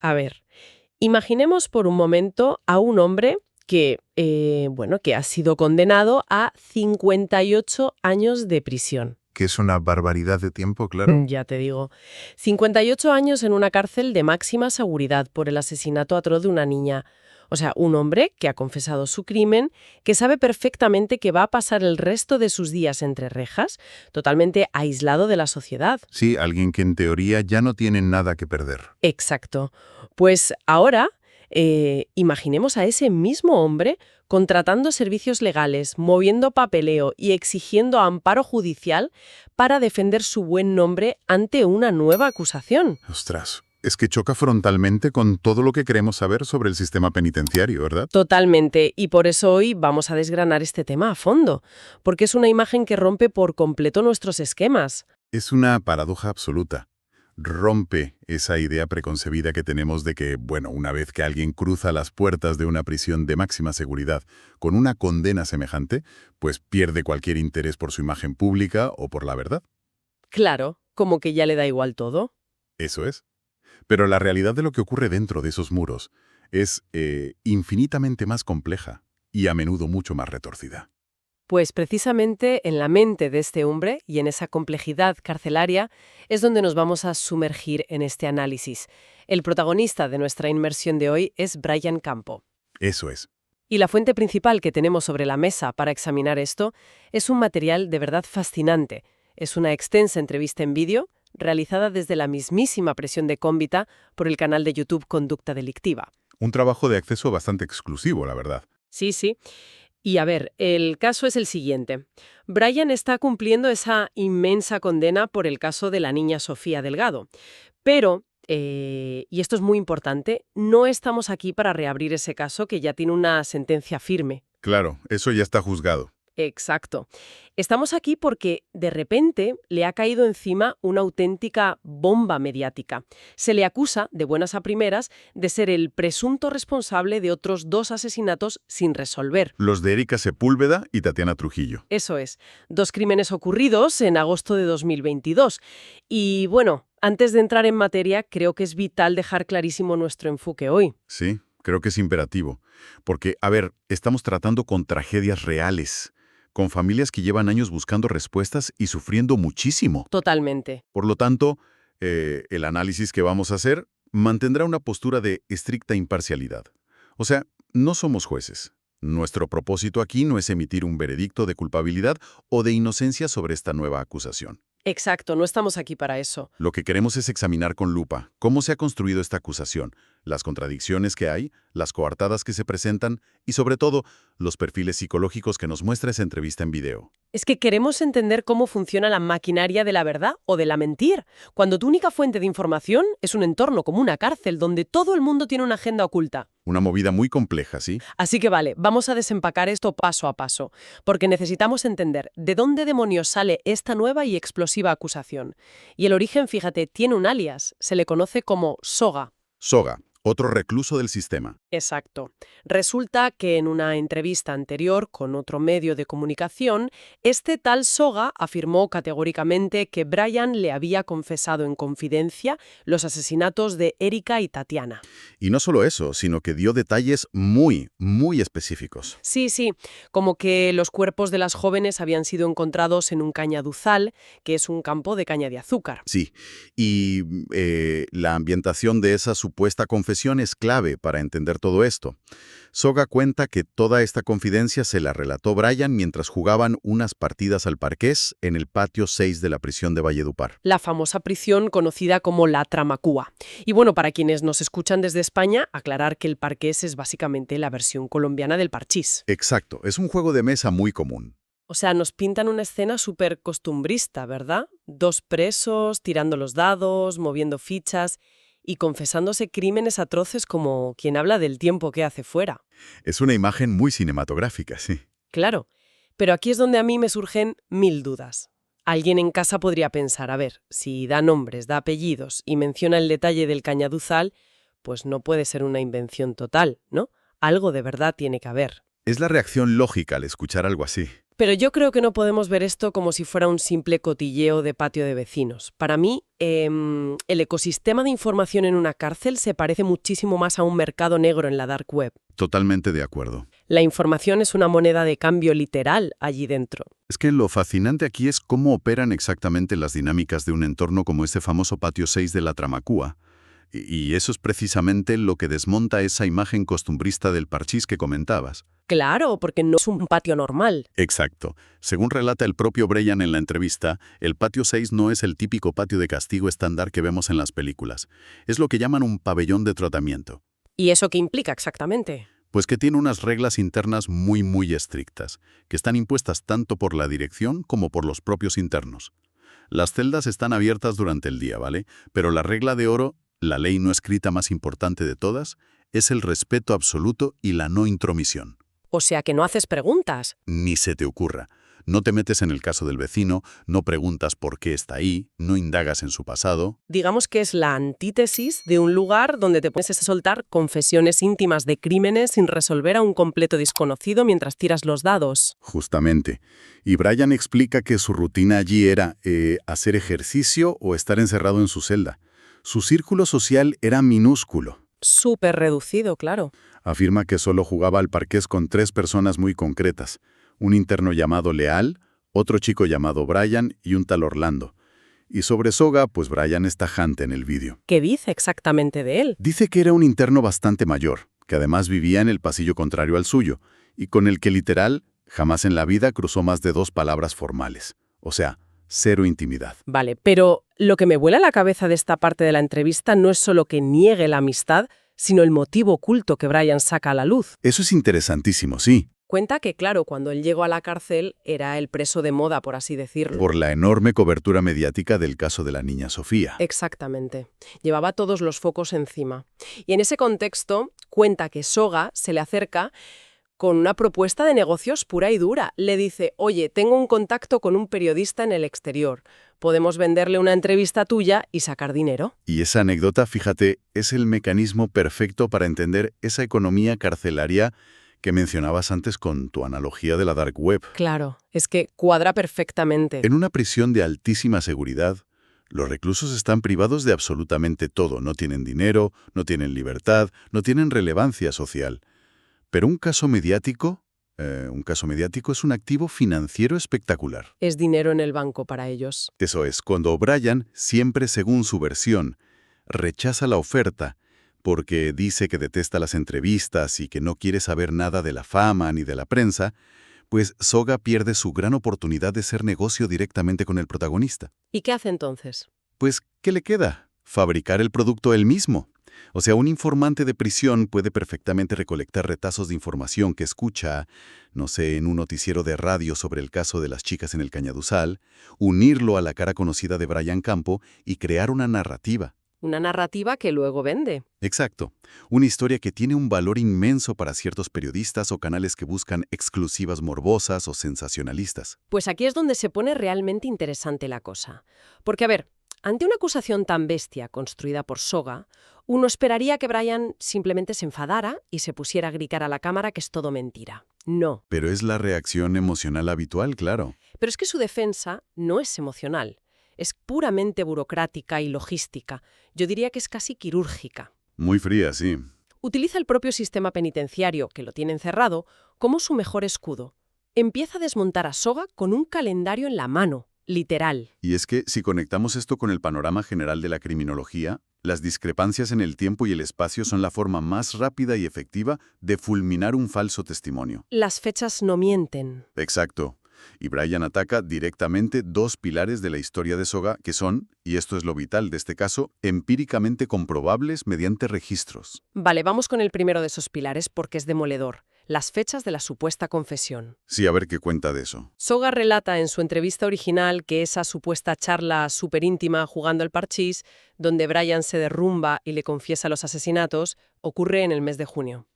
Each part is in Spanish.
A ver, imaginemos por un momento a un hombre que ha sido condenado a 58 años de prisión. Que es una barbaridad de tiempo, claro. Ya te digo. 58 años en una cárcel de máxima seguridad por el asesinato atroz de una niña. O sea, un hombre que ha confesado su crimen, que sabe perfectamente que va a pasar el resto de sus días entre rejas, totalmente aislado de la sociedad. Sí, alguien que en teoría ya no tiene nada que perder. Exacto. Pues ahora, imaginemos a ese mismo hombre contratando servicios legales, moviendo papeleo y exigiendo amparo judicial para defender su buen nombre ante una nueva acusación. Ostras, es que choca frontalmente con todo lo que queremos saber sobre el sistema penitenciario, ¿verdad? Totalmente, y por eso hoy vamos a desgranar este tema a fondo, porque es una imagen que rompe por completo nuestros esquemas. Es una paradoja absoluta. Rompe esa idea preconcebida que tenemos de que, bueno, una vez que alguien cruza las puertas de una prisión de máxima seguridad con una condena semejante, pues pierde cualquier interés por su imagen pública o por la verdad. Claro, como que ya le da igual todo. Eso es. Pero la realidad de lo que ocurre dentro de esos muros es infinitamente más compleja y a menudo mucho más retorcida. Pues precisamente en la mente de este hombre y en esa complejidad carcelaria es donde nos vamos a sumergir en este análisis. El protagonista de nuestra inmersión de hoy es Brian Campo. Eso es. Y la fuente principal que tenemos sobre la mesa para examinar esto es un material de verdad fascinante. Es una extensa entrevista en vídeo realizada desde la mismísima prisión de Cómbita por el canal de YouTube Conducta Delictiva. Un trabajo de acceso bastante exclusivo, la verdad. Sí, sí. Y a ver, el caso es el siguiente. Brian está cumpliendo esa inmensa condena por el caso de la niña Sofía Delgado. Pero, y esto es muy importante, no estamos aquí para reabrir ese caso que ya tiene una sentencia firme. Claro, eso ya está juzgado. Exacto. Estamos aquí porque de repente le ha caído encima una auténtica bomba mediática. Se le acusa, de buenas a primeras, de ser el presunto responsable de otros 2 asesinatos sin resolver. Los de Erika Sepúlveda y Tatiana Trujillo. Eso es, 2 crímenes ocurridos en agosto de 2022. Y bueno, antes de entrar en materia, creo que es vital dejar clarísimo nuestro enfoque hoy. Sí, creo que es imperativo. Porque, a ver, estamos tratando con tragedias reales, con familias que llevan años buscando respuestas y sufriendo muchísimo. Totalmente. Por lo tanto, el análisis que vamos a hacer mantendrá una postura de estricta imparcialidad. O sea, no somos jueces. Nuestro propósito aquí no es emitir un veredicto de culpabilidad o de inocencia sobre esta nueva acusación. Exacto, no estamos aquí para eso. Lo que queremos es examinar con lupa cómo se ha construido esta acusación, las contradicciones que hay, las coartadas que se presentan y, sobre todo, los perfiles psicológicos que nos muestra esa entrevista en video. Es que queremos entender cómo funciona la maquinaria de la verdad o de la mentir, cuando tu única fuente de información es un entorno como una cárcel donde todo el mundo tiene una agenda oculta. Una movida muy compleja, ¿sí? Así que vale, vamos a desempacar esto paso a paso, porque necesitamos entender de dónde demonios sale esta nueva y explosiva acusación. Y el origen, fíjate, tiene un alias, se le conoce como Soga. Soga, otro recluso del sistema. Exacto. Resulta que en una entrevista anterior con otro medio de comunicación, este tal Soga afirmó categóricamente que Brian le había confesado en confidencia los asesinatos de Erika y Tatiana. Y no solo eso, sino que dio detalles muy, muy específicos. Sí, sí, como que los cuerpos de las jóvenes habían sido encontrados en un cañaduzal, que es un campo de caña de azúcar. Sí, y la ambientación de esa supuesta confesión es clave para entender todo esto. Soga cuenta que toda esta confidencia se la relató Brian mientras jugaban unas partidas al parqués en el patio 6 de la prisión de Valledupar. La famosa prisión conocida como la Tramacúa. Y bueno, para quienes nos escuchan desde España, aclarar que el parqués es básicamente la versión colombiana del parchís. Exacto, es un juego de mesa muy común. O sea, nos pintan una escena súper costumbrista, ¿verdad? 2 presos, tirando los dados, moviendo fichas y confesándose crímenes atroces como quien habla del tiempo que hace fuera. Es una imagen muy cinematográfica, sí. Claro, pero aquí es donde a mí me surgen 1000 dudas. Alguien en casa podría pensar, a ver, si da nombres, da apellidos y menciona el detalle del cañaduzal, pues no puede ser una invención total, ¿no? Algo de verdad tiene que haber. Es la reacción lógica al escuchar algo así. Pero yo creo que no podemos ver esto como si fuera un simple cotilleo de patio de vecinos. Para mí, el ecosistema de información en una cárcel se parece muchísimo más a un mercado negro en la dark web. Totalmente de acuerdo. La información es una moneda de cambio literal allí dentro. Es que lo fascinante aquí es cómo operan exactamente las dinámicas de un entorno como este famoso patio 6 de la Tramacúa. Y eso es precisamente lo que desmonta esa imagen costumbrista del parchís que comentabas. Claro, porque no es un patio normal. Exacto. Según relata el propio Brian en la entrevista, el patio 6 no es el típico patio de castigo estándar que vemos en las películas. Es lo que llaman un pabellón de tratamiento. ¿Y eso qué implica exactamente? Pues que tiene unas reglas internas muy estrictas, que están impuestas tanto por la dirección como por los propios internos. Las celdas están abiertas durante el día, ¿vale? Pero la regla de oro, la ley no escrita más importante de todas, es el respeto absoluto y la no intromisión. O sea que no haces preguntas. Ni se te ocurra. No te metes en el caso del vecino, no preguntas por qué está ahí, no indagas en su pasado. Digamos que es la antítesis de un lugar donde te pones a soltar confesiones íntimas de crímenes sin resolver a un completo desconocido mientras tiras los dados. Justamente. Y Brian explica que su rutina allí era hacer ejercicio o estar encerrado en su celda. Su círculo social era minúsculo. Súper reducido, claro. Afirma que solo jugaba al parqués con 3 personas muy concretas. Un interno llamado Leal, otro chico llamado Brian y un tal Orlando. Y sobre Soga, pues Brian es tajante en el vídeo. ¿Qué dice exactamente de él? Dice que era un interno bastante mayor, que además vivía en el pasillo contrario al suyo, y con el que literal jamás en la vida cruzó más de 2 palabras formales. O sea, 0 intimidad. Vale, pero lo que me vuela la cabeza de esta parte de la entrevista no es solo que niegue la amistad, sino el motivo oculto que Brian saca a la luz. Eso es interesantísimo, sí. Cuenta que, claro, cuando él llegó a la cárcel era el preso de moda, por así decirlo. Por la enorme cobertura mediática del caso de la niña Sofía. Exactamente. Llevaba todos los focos encima. Y en ese contexto, cuenta que Soga se le acerca con una propuesta de negocios pura y dura. Le dice, oye, tengo un contacto con un periodista en el exterior. Podemos venderle una entrevista tuya y sacar dinero. Y esa anécdota, fíjate, es el mecanismo perfecto para entender esa economía carcelaria que mencionabas antes con tu analogía de la dark web. Claro, es que cuadra perfectamente. En una prisión de altísima seguridad, los reclusos están privados de absolutamente todo. No tienen dinero, no tienen libertad, no tienen relevancia social. Pero un caso mediático es un activo financiero espectacular. Es dinero en el banco para ellos. Eso es, cuando O'Brien, siempre según su versión, rechaza la oferta porque dice que detesta las entrevistas y que no quiere saber nada de la fama ni de la prensa, pues Soga pierde su gran oportunidad de hacer negocio directamente con el protagonista. ¿Y qué hace entonces? Pues, ¿qué le queda? Fabricar el producto él mismo. O sea, un informante de prisión puede perfectamente recolectar retazos de información que escucha, no sé, en un noticiero de radio sobre el caso de las chicas en el Cañaduzal, unirlo a la cara conocida de Brian Campo y crear una narrativa. Una narrativa que luego vende. Exacto. Una historia que tiene un valor inmenso para ciertos periodistas o canales que buscan exclusivas morbosas o sensacionalistas. Pues aquí es donde se pone realmente interesante la cosa. Porque, a ver, ante una acusación tan bestia construida por Soga, uno esperaría que Brian simplemente se enfadara y se pusiera a gritar a la cámara que es todo mentira. No. Pero es la reacción emocional habitual, claro. Pero es que su defensa no es emocional. Es puramente burocrática y logística. Yo diría que es casi quirúrgica. Muy fría, sí. Utiliza el propio sistema penitenciario, que lo tiene encerrado, como su mejor escudo. Empieza a desmontar a Soga con un calendario en la mano, literal. Y es que si conectamos esto con el panorama general de la criminología, las discrepancias en el tiempo y el espacio son la forma más rápida y efectiva de fulminar un falso testimonio. Las fechas no mienten. Exacto. Y Brian ataca directamente 2 pilares de la historia de Soga que son, y esto es lo vital de este caso, empíricamente comprobables mediante registros. Vale, vamos con el primero de esos pilares porque es demoledor. Las fechas de la supuesta confesión. Sí, a ver qué cuenta de eso. Soga relata en su entrevista original que esa supuesta charla súper íntima jugando al parchís, donde Brian se derrumba y le confiesa los asesinatos, ocurre en el mes de junio.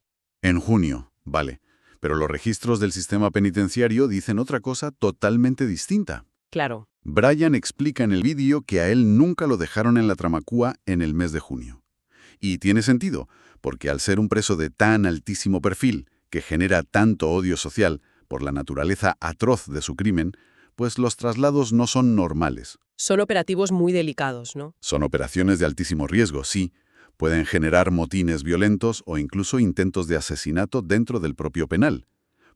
En junio, vale. Pero los registros del sistema penitenciario dicen otra cosa totalmente distinta. Claro. Brian explica en el vídeo que a él nunca lo dejaron en la Tramacúa en el mes de junio. Y tiene sentido, porque al ser un preso de tan altísimo perfil, que genera tanto odio social, por la naturaleza atroz de su crimen, pues los traslados no son normales. Son operativos muy delicados, ¿no? Son operaciones de altísimo riesgo, sí. Pueden generar motines violentos o incluso intentos de asesinato dentro del propio penal.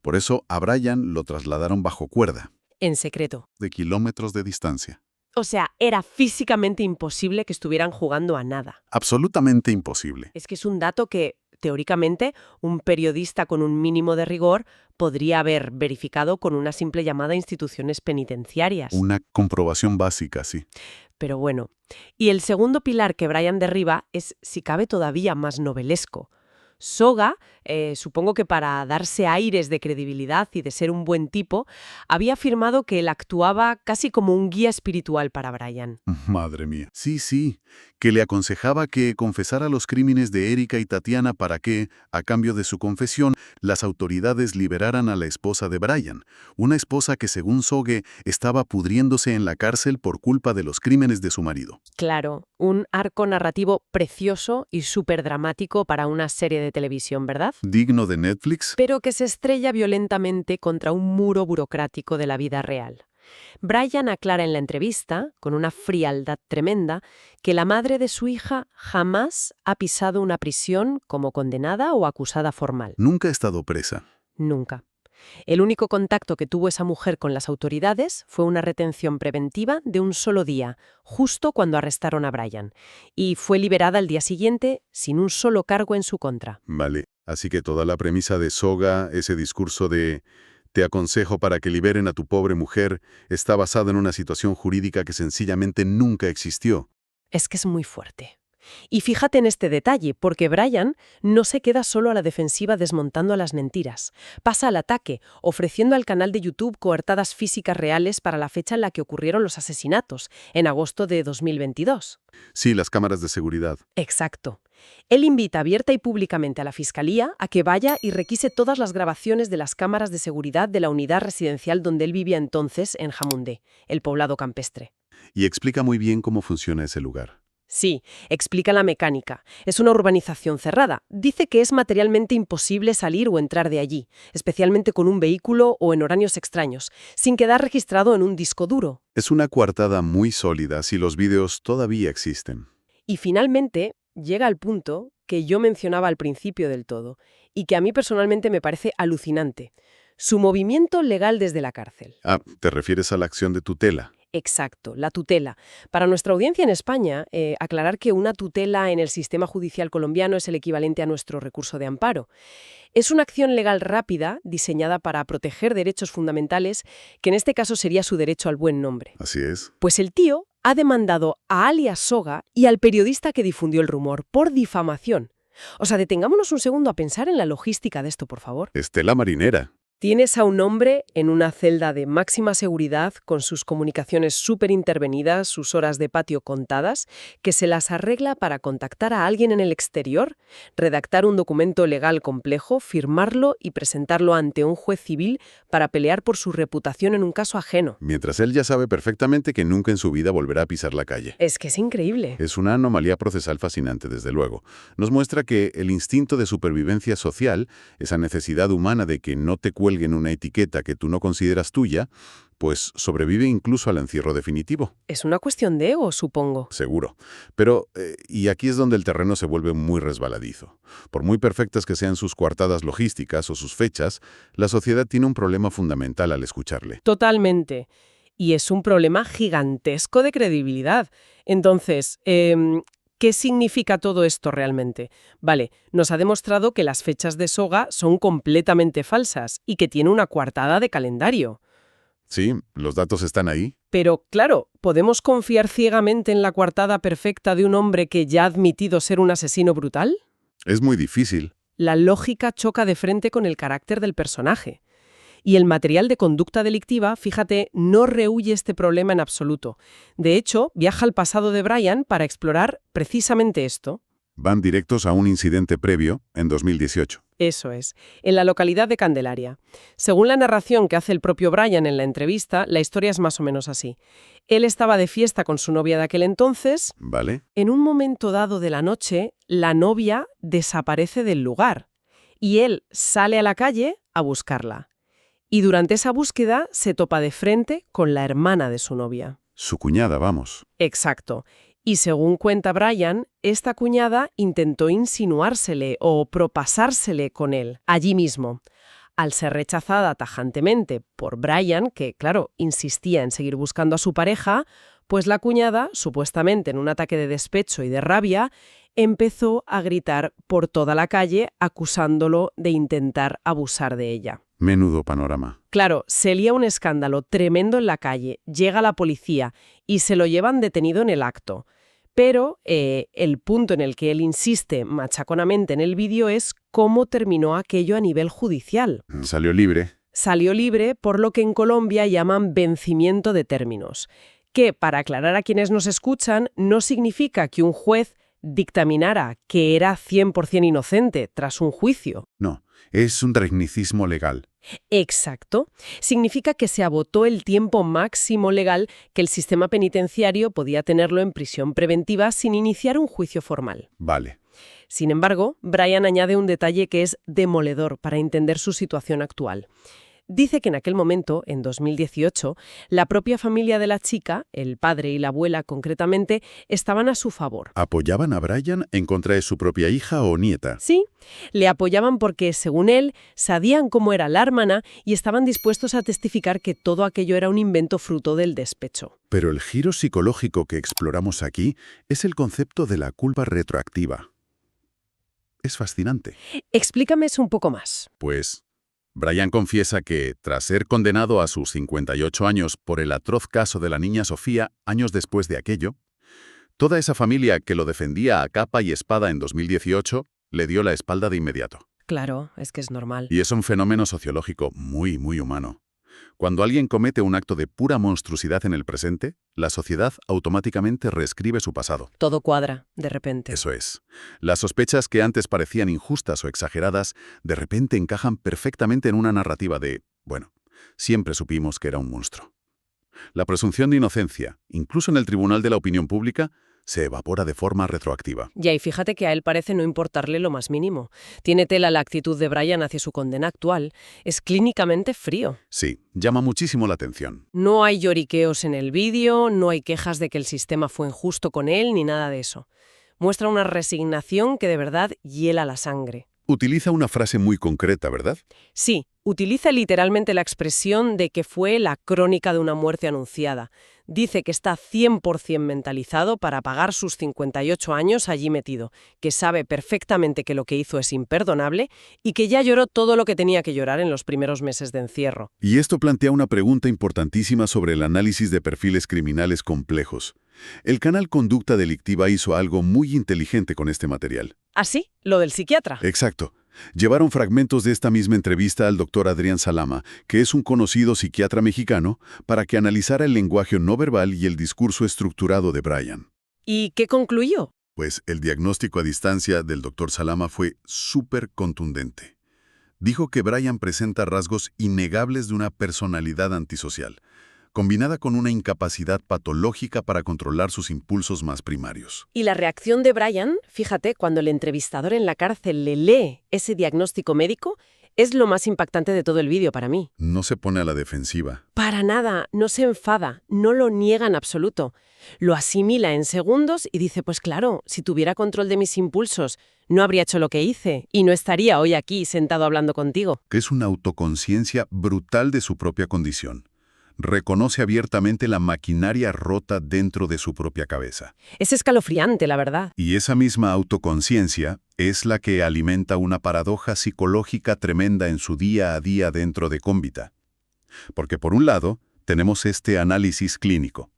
Por eso a Brian lo trasladaron bajo cuerda, En secreto. de kilómetros de distancia. O sea, era físicamente imposible que estuvieran jugando a nada. Absolutamente imposible. Es que es un dato que, teóricamente, un periodista con un mínimo de rigor podría haber verificado con una simple llamada a instituciones penitenciarias. Una comprobación básica, sí. Pero bueno. Y el segundo pilar que Brian derriba es, si cabe, todavía más novelesco. Soga, supongo que para darse aires de credibilidad y de ser un buen tipo, había afirmado que él actuaba casi como un guía espiritual para Brian. Madre mía. Sí, sí, que le aconsejaba que confesara los crímenes de Erika y Tatiana para que, a cambio de su confesión, las autoridades liberaran a la esposa de Brian, una esposa que, según Soge, estaba pudriéndose en la cárcel por culpa de los crímenes de su marido. Claro, un arco narrativo precioso y súper dramático para una serie de televisión, ¿verdad? ¿Digno de Netflix? Pero que se estrella violentamente contra un muro burocrático de la vida real. Brian aclara en la entrevista, con una frialdad tremenda, que la madre de su hija jamás ha pisado una prisión como condenada o acusada formal. Nunca ha estado presa. Nunca. El único contacto que tuvo esa mujer con las autoridades fue una retención preventiva de un solo día, justo cuando arrestaron a Brian, y fue liberada al día siguiente sin un solo cargo en su contra. Vale, así que toda la premisa de Soga, ese discurso de «te aconsejo para que liberen a tu pobre mujer», está basada en una situación jurídica que sencillamente nunca existió. Es que es muy fuerte. Y fíjate en este detalle, porque Brian no se queda solo a la defensiva desmontando a las mentiras. Pasa al ataque, ofreciendo al canal de YouTube coartadas físicas reales para la fecha en la que ocurrieron los asesinatos, en agosto de 2022. Sí, las cámaras de seguridad. Exacto. Él invita abierta y públicamente a la Fiscalía a que vaya y requise todas las grabaciones de las cámaras de seguridad de la unidad residencial donde él vivía entonces en Jamundé, el poblado campestre. Y explica muy bien cómo funciona ese lugar. Sí, explica la mecánica. Es una urbanización cerrada. Dice que es materialmente imposible salir o entrar de allí, especialmente con un vehículo o en horarios extraños, sin quedar registrado en un disco duro. Es una coartada muy sólida si los vídeos todavía existen. Y finalmente llega al punto que yo mencionaba al principio del todo, y que a mí personalmente me parece alucinante. Su movimiento legal desde la cárcel. Ah, ¿te refieres a la acción de tutela? Exacto, la tutela. Para nuestra audiencia en España, aclarar que una tutela en el sistema judicial colombiano es el equivalente a nuestro recurso de amparo. Es una acción legal rápida, diseñada para proteger derechos fundamentales, que en este caso sería su derecho al buen nombre. Así es. Pues el tío ha demandado a alias Soga y al periodista que difundió el rumor por difamación. O sea, detengámonos un segundo a pensar en la logística de esto, por favor. Estela Marinera. Tienes a un hombre en una celda de máxima seguridad, con sus comunicaciones súper intervenidas, sus horas de patio contadas, que se las arregla para contactar a alguien en el exterior, redactar un documento legal complejo, firmarlo y presentarlo ante un juez civil para pelear por su reputación en un caso ajeno. Mientras él ya sabe perfectamente que nunca en su vida volverá a pisar la calle. Es que es increíble. Es una anomalía procesal fascinante, desde luego. Nos muestra que el instinto de supervivencia social, esa necesidad humana de que no te cuelguen una etiqueta que tú no consideras tuya, pues sobrevive incluso al encierro definitivo. Es una cuestión de ego, supongo. Seguro. Pero, y aquí es donde el terreno se vuelve muy resbaladizo. Por muy perfectas que sean sus coartadas logísticas o sus fechas, la sociedad tiene un problema fundamental al escucharle. Totalmente. Y es un problema gigantesco de credibilidad. Entonces, ¿qué significa todo esto realmente? Vale, nos ha demostrado que las fechas de Soga son completamente falsas y que tiene una coartada de calendario. Sí, los datos están ahí. Pero, claro, ¿podemos confiar ciegamente en la coartada perfecta de un hombre que ya ha admitido ser un asesino brutal? Es muy difícil. La lógica choca de frente con el carácter del personaje. Y el material de conducta delictiva, fíjate, no rehúye este problema en absoluto. De hecho, viaja al pasado de Brian para explorar precisamente esto. Van directos a un incidente previo, en 2018. Eso es, en la localidad de Candelaria. Según la narración que hace el propio Brian en la entrevista, la historia es más o menos así. Él estaba de fiesta con su novia de aquel entonces. ¿Vale? En un momento dado de la noche, la novia desaparece del lugar y él sale a la calle a buscarla. Y durante esa búsqueda se topa de frente con la hermana de su novia. Su cuñada, vamos. Exacto. Y según cuenta Brian, esta cuñada intentó insinuársele o propasársele con él, allí mismo. Al ser rechazada tajantemente por Brian, que, claro, insistía en seguir buscando a su pareja, pues la cuñada, supuestamente en un ataque de despecho y de rabia, empezó a gritar por toda la calle acusándolo de intentar abusar de ella. Menudo panorama. Claro, se lía un escándalo tremendo en la calle, llega la policía y se lo llevan detenido en el acto. Pero el punto en el que él insiste machaconamente en el vídeo es cómo terminó aquello a nivel judicial. Salió libre. Salió libre por lo que en Colombia llaman vencimiento de términos, que, para aclarar a quienes nos escuchan, no significa que un juez dictaminara que era 100% inocente tras un juicio. No, es un tecnicismo legal. Exacto. Significa que se agotó el tiempo máximo legal que el sistema penitenciario podía tenerlo en prisión preventiva sin iniciar un juicio formal. Vale. Sin embargo, Brian añade un detalle que es demoledor para entender su situación actual. Dice que en aquel momento, en 2018, la propia familia de la chica, el padre y la abuela concretamente, estaban a su favor. ¿Apoyaban a Brian en contra de su propia hija o nieta? Sí, le apoyaban porque, según él, sabían cómo era la hermana y estaban dispuestos a testificar que todo aquello era un invento fruto del despecho. Pero el giro psicológico que exploramos aquí es el concepto de la culpa retroactiva. Es fascinante. Explícame eso un poco más. Pues Brian confiesa que, tras ser condenado a sus 58 años por el atroz caso de la niña Sofía, años después de aquello, toda esa familia que lo defendía a capa y espada en 2018 le dio la espalda de inmediato. Claro, es que es normal. Y es un fenómeno sociológico muy, muy humano. Cuando alguien comete un acto de pura monstruosidad en el presente, la sociedad automáticamente reescribe su pasado. Todo cuadra, de repente. Eso es. Las sospechas que antes parecían injustas o exageradas, de repente encajan perfectamente en una narrativa de, bueno, siempre supimos que era un monstruo. La presunción de inocencia, incluso en el tribunal de la opinión pública, se evapora de forma retroactiva. Ya, y fíjate que a él parece no importarle lo más mínimo. Tiene tela la actitud de Brian hacia su condena actual. Es clínicamente frío. Sí, llama muchísimo la atención. No hay lloriqueos en el vídeo, no hay quejas de que el sistema fue injusto con él, ni nada de eso. Muestra una resignación que de verdad hiela la sangre. Utiliza una frase muy concreta, ¿verdad? Sí, utiliza literalmente la expresión de que fue la crónica de una muerte anunciada. Dice que está 100% mentalizado para pagar sus 58 años allí metido, que sabe perfectamente que lo que hizo es imperdonable y que ya lloró todo lo que tenía que llorar en los primeros meses de encierro. Y esto plantea una pregunta importantísima sobre el análisis de perfiles criminales complejos. El canal Conducta Delictiva hizo algo muy inteligente con este material. ¿Ah, sí? ¿Lo del psiquiatra? Exacto. Llevaron fragmentos de esta misma entrevista al doctor Adrián Salama, que es un conocido psiquiatra mexicano, para que analizara el lenguaje no verbal y el discurso estructurado de Brian. ¿Y qué concluyó? Pues el diagnóstico a distancia del doctor Salama fue súper contundente. Dijo que Brian presenta rasgos innegables de una personalidad antisocial, combinada con una incapacidad patológica para controlar sus impulsos más primarios. Y la reacción de Brian, fíjate, cuando el entrevistador en la cárcel le lee ese diagnóstico médico, es lo más impactante de todo el vídeo para mí. No se pone a la defensiva. Para nada, no se enfada, no lo niega en absoluto. Lo asimila en segundos y dice, pues claro, si tuviera control de mis impulsos, no habría hecho lo que hice y no estaría hoy aquí sentado hablando contigo. Que es una autoconciencia brutal de su propia condición. Reconoce abiertamente la maquinaria rota dentro de su propia cabeza. Es escalofriante, la verdad. Y esa misma autoconciencia es la que alimenta una paradoja psicológica tremenda en su día a día dentro de Cómbita. Porque por un lado, tenemos este análisis clínico,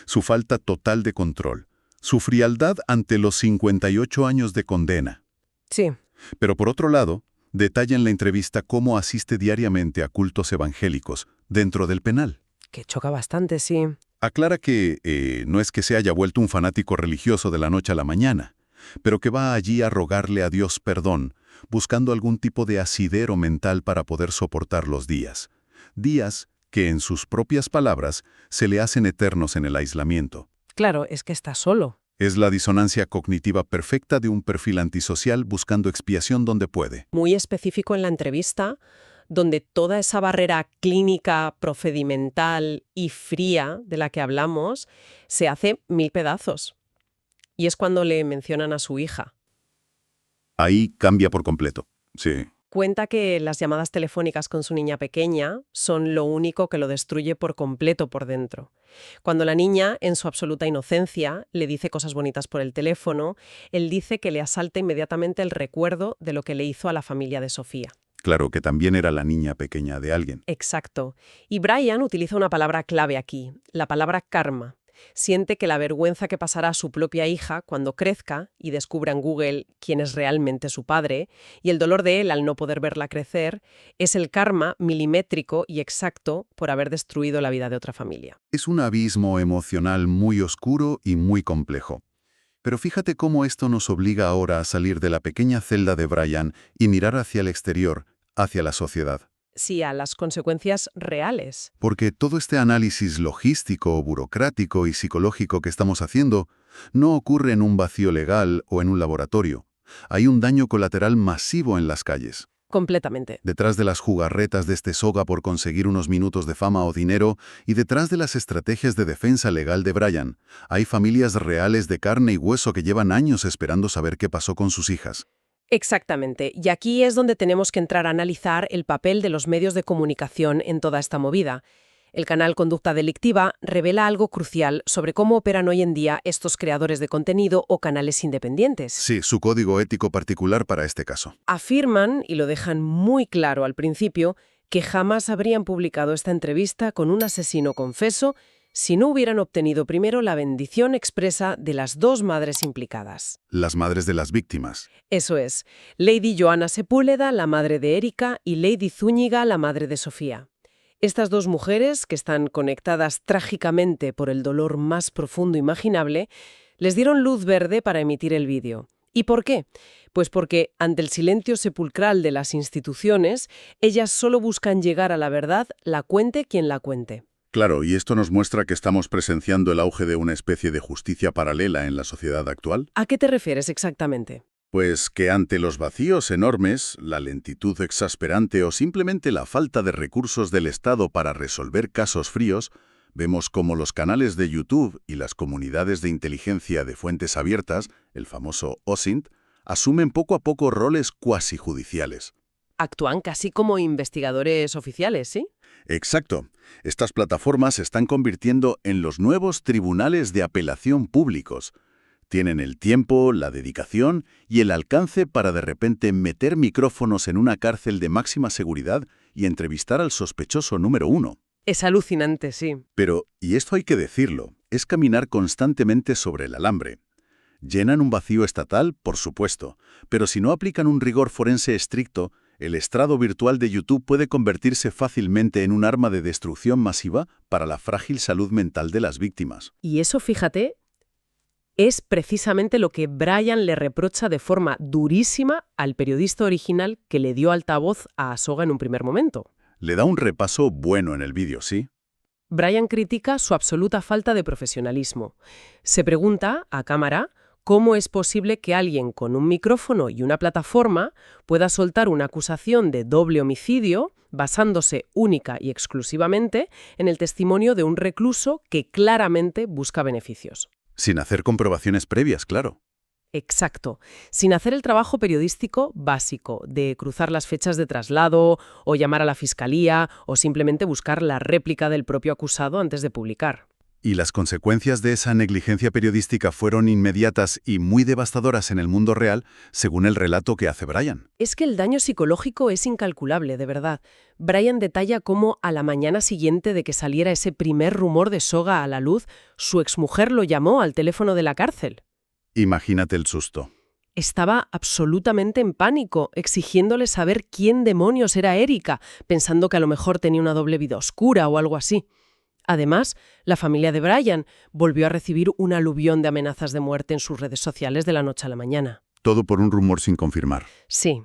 su falta total de control, su frialdad ante los 58 años de condena. Sí. Pero por otro lado, detalla en la entrevista cómo asiste diariamente a cultos evangélicos dentro del penal. Que choca bastante, sí. Aclara que no es que se haya vuelto un fanático religioso de la noche a la mañana, pero que va allí a rogarle a Dios perdón, buscando algún tipo de asidero mental para poder soportar los días. Días que, en sus propias palabras, se le hacen eternos en el aislamiento. Claro, es que está solo. Es la disonancia cognitiva perfecta de un perfil antisocial buscando expiación donde puede. Muy específico en la entrevista, donde toda esa barrera clínica, procedimental y fría de la que hablamos se hace mil pedazos. Y es cuando le mencionan a su hija. Ahí cambia por completo. Sí. Cuenta que las llamadas telefónicas con su niña pequeña son lo único que lo destruye por completo por dentro. Cuando la niña, en su absoluta inocencia, le dice cosas bonitas por el teléfono, él dice que le asalta inmediatamente el recuerdo de lo que le hizo a la familia de Sofía. Claro, que también era la niña pequeña de alguien. Exacto. Y Brian utiliza una palabra clave aquí, la palabra karma. Siente que la vergüenza que pasará a su propia hija cuando crezca y descubra en Google quién es realmente su padre, y el dolor de él al no poder verla crecer, es el karma milimétrico y exacto por haber destruido la vida de otra familia. Es un abismo emocional muy oscuro y muy complejo. Pero fíjate cómo esto nos obliga ahora a salir de la pequeña celda de Brian y mirar hacia el exterior, hacia la sociedad. Sí, a las consecuencias reales. Porque todo este análisis logístico, burocrático y psicológico que estamos haciendo no ocurre en un vacío legal o en un laboratorio. Hay un daño colateral masivo en las calles. Completamente. Detrás de las jugarretas de este soga por conseguir unos minutos de fama o dinero y detrás de las estrategias de defensa legal de Brian, hay familias reales de carne y hueso que llevan años esperando saber qué pasó con sus hijas. Exactamente. Y aquí es donde tenemos que entrar a analizar el papel de los medios de comunicación en toda esta movida. El canal Conducta Delictiva revela algo crucial sobre cómo operan hoy en día estos creadores de contenido o canales independientes. Sí, su código ético particular para este caso. Afirman, y lo dejan muy claro al principio, que jamás habrían publicado esta entrevista con un asesino confeso si no hubieran obtenido primero la bendición expresa de las dos madres implicadas. Las madres de las víctimas. Eso es, Lady Joana Sepúlveda, la madre de Erika, y Lady Zúñiga, la madre de Sofía. Estas dos mujeres, que están conectadas trágicamente por el dolor más profundo imaginable, les dieron luz verde para emitir el vídeo. ¿Y por qué? Pues porque, ante el silencio sepulcral de las instituciones, ellas solo buscan llegar a la verdad, la cuente quien la cuente. Claro, y esto nos muestra que estamos presenciando el auge de una especie de justicia paralela en la sociedad actual. ¿A qué te refieres exactamente? Pues que ante los vacíos enormes, la lentitud exasperante o simplemente la falta de recursos del Estado para resolver casos fríos, vemos como los canales de YouTube y las comunidades de inteligencia de fuentes abiertas, el famoso OSINT, asumen poco a poco roles cuasi judiciales. Actúan casi como investigadores oficiales, ¿sí? Exacto. Estas plataformas se están convirtiendo en los nuevos tribunales de apelación públicos. Tienen el tiempo, la dedicación y el alcance para de repente meter micrófonos en una cárcel de máxima seguridad y entrevistar al sospechoso número 1. Es alucinante, sí. Pero, y esto hay que decirlo, es caminar constantemente sobre el alambre. Llenan un vacío estatal, por supuesto, pero si no aplican un rigor forense estricto, el estrado virtual de YouTube puede convertirse fácilmente en un arma de destrucción masiva para la frágil salud mental de las víctimas. Y eso, fíjate, es precisamente lo que Brian le reprocha de forma durísima al periodista original que le dio altavoz a Asoga en un primer momento. Le da un repaso bueno en el vídeo, ¿sí? Brian critica su absoluta falta de profesionalismo. Se pregunta, a cámara, cómo es posible que alguien con un micrófono y una plataforma pueda soltar una acusación de doble homicidio basándose única y exclusivamente en el testimonio de un recluso que claramente busca beneficios. Sin hacer comprobaciones previas, claro. Exacto, sin hacer el trabajo periodístico básico de cruzar las fechas de traslado o llamar a la fiscalía o simplemente buscar la réplica del propio acusado antes de publicar. Y las consecuencias de esa negligencia periodística fueron inmediatas y muy devastadoras en el mundo real, según el relato que hace Brian. Es que el daño psicológico es incalculable, de verdad. Brian detalla cómo a la mañana siguiente de que saliera ese primer rumor de Soga a la luz, su exmujer lo llamó al teléfono de la cárcel. Imagínate el susto. Estaba absolutamente en pánico, exigiéndole saber quién demonios era Erika, pensando que a lo mejor tenía una doble vida oscura o algo así. Además, la familia de Brian volvió a recibir un aluvión de amenazas de muerte en sus redes sociales de la noche a la mañana. Todo por un rumor sin confirmar. Sí.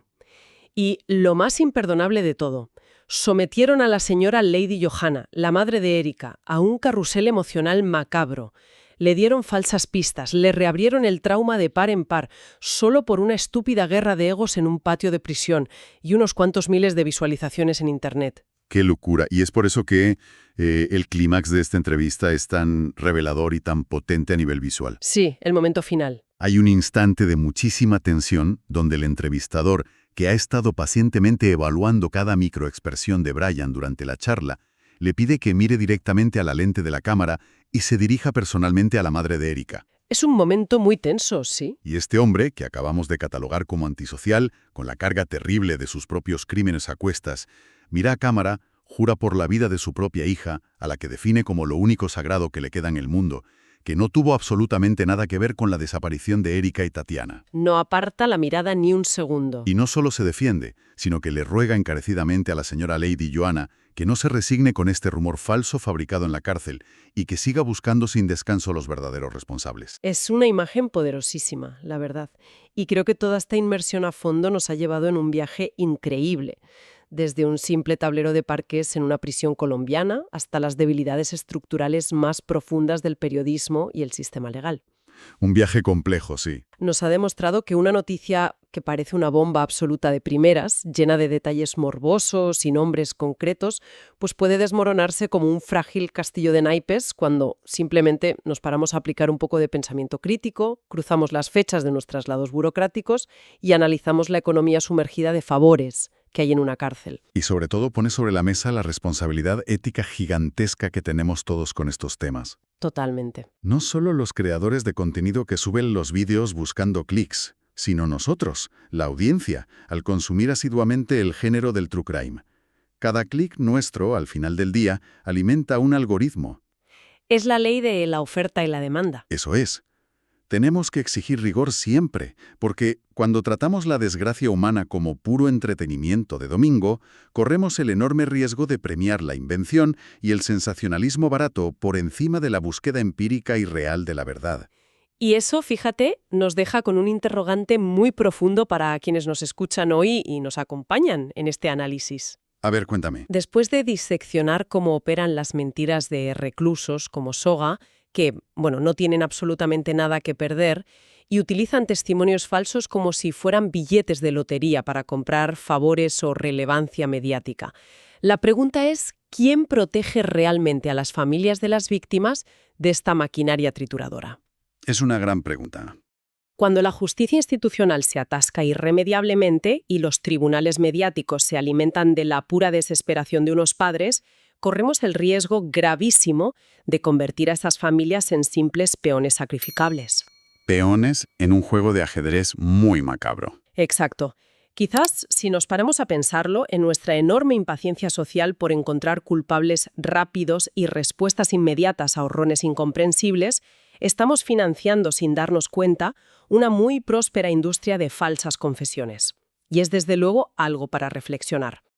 Y lo más imperdonable de todo, sometieron a la señora Lady Johanna, la madre de Erika, a un carrusel emocional macabro. Le dieron falsas pistas, le reabrieron el trauma de par en par, solo por una estúpida guerra de egos en un patio de prisión y unos cuantos miles de visualizaciones en Internet. Qué locura. Y es por eso que el clímax de esta entrevista es tan revelador y tan potente a nivel visual. Sí, el momento final. Hay un instante de muchísima tensión donde el entrevistador, que ha estado pacientemente evaluando cada microexpresión de Brian durante la charla, le pide que mire directamente a la lente de la cámara y se dirija personalmente a la madre de Erika. Es un momento muy tenso, sí. Y este hombre, que acabamos de catalogar como antisocial, con la carga terrible de sus propios crímenes a cuestas, mira a cámara, jura por la vida de su propia hija, a la que define como lo único sagrado que le queda en el mundo, que no tuvo absolutamente nada que ver con la desaparición de Erika y Tatiana. No aparta la mirada ni un segundo. Y no solo se defiende, sino que le ruega encarecidamente a la señora Lady Joanna que no se resigne con este rumor falso fabricado en la cárcel y que siga buscando sin descanso los verdaderos responsables. Es una imagen poderosísima, la verdad. Y creo que toda esta inmersión a fondo nos ha llevado en un viaje increíble. Desde un simple tablero de parqués en una prisión colombiana hasta las debilidades estructurales más profundas del periodismo y el sistema legal. Un viaje complejo, sí. Nos ha demostrado que una noticia que parece una bomba absoluta de primeras, llena de detalles morbosos y nombres concretos, pues puede desmoronarse como un frágil castillo de naipes cuando simplemente nos paramos a aplicar un poco de pensamiento crítico, cruzamos las fechas de nuestros traslados burocráticos y analizamos la economía sumergida de favores que hay en una cárcel. Y sobre todo pone sobre la mesa la responsabilidad ética gigantesca que tenemos todos con estos temas. Totalmente. No solo los creadores de contenido que suben los vídeos buscando clics, sino nosotros, la audiencia, al consumir asiduamente el género del true crime. Cada clic nuestro, al final del día, alimenta un algoritmo. Es la ley de la oferta y la demanda. Eso es. Tenemos que exigir rigor siempre, porque cuando tratamos la desgracia humana como puro entretenimiento de domingo, corremos el enorme riesgo de premiar la invención y el sensacionalismo barato por encima de la búsqueda empírica y real de la verdad. Y eso, fíjate, nos deja con un interrogante muy profundo para quienes nos escuchan hoy y nos acompañan en este análisis. A ver, cuéntame. Después de diseccionar cómo operan las mentiras de reclusos como Soga, que, no tienen absolutamente nada que perder, y utilizan testimonios falsos como si fueran billetes de lotería para comprar favores o relevancia mediática. La pregunta es, ¿quién protege realmente a las familias de las víctimas de esta maquinaria trituradora? Es una gran pregunta. Cuando la justicia institucional se atasca irremediablemente y los tribunales mediáticos se alimentan de la pura desesperación de unos padres, corremos el riesgo gravísimo de convertir a esas familias en simples peones sacrificables. Peones en un juego de ajedrez muy macabro. Exacto. Quizás, si nos paramos a pensarlo, en nuestra enorme impaciencia social por encontrar culpables rápidos y respuestas inmediatas a horrores incomprensibles, estamos financiando, sin darnos cuenta, una muy próspera industria de falsas confesiones. Y es desde luego algo para reflexionar.